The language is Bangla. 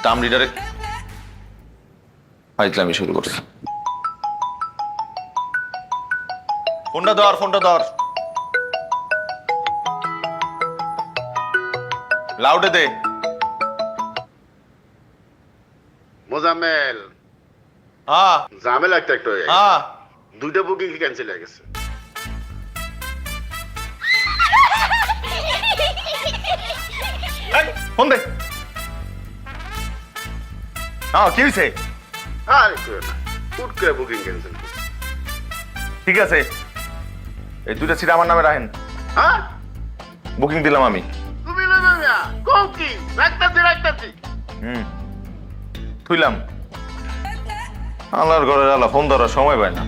টার্ম লিডারে ফাইজলামি শুরু করছে। ফোনটা ধর লাউডে দে। মোজাম্মেল, হ্যাঁ ঝামেলা একটা হয়ে গেছে। হ্যাঁ, দুইটা বুকিং ক্যান্সেল হয়ে গেছে। ফোন দে। হ্যাঁ কি হয়েছে? আর কইও না, হুট করে বুকিং ক্যান্সেল করছে। ঠিক আছে, এই দুইটা সিট আমার নামে রাখেন, হ্যাঁ, বুকিং দিলাম আমি। তুমি লইবে মিয়া, কও কি? রাখতাছি। থুইলাম। আল্লাহর ঘরের আল্লাহ ফোন ধরার সময় পায় না।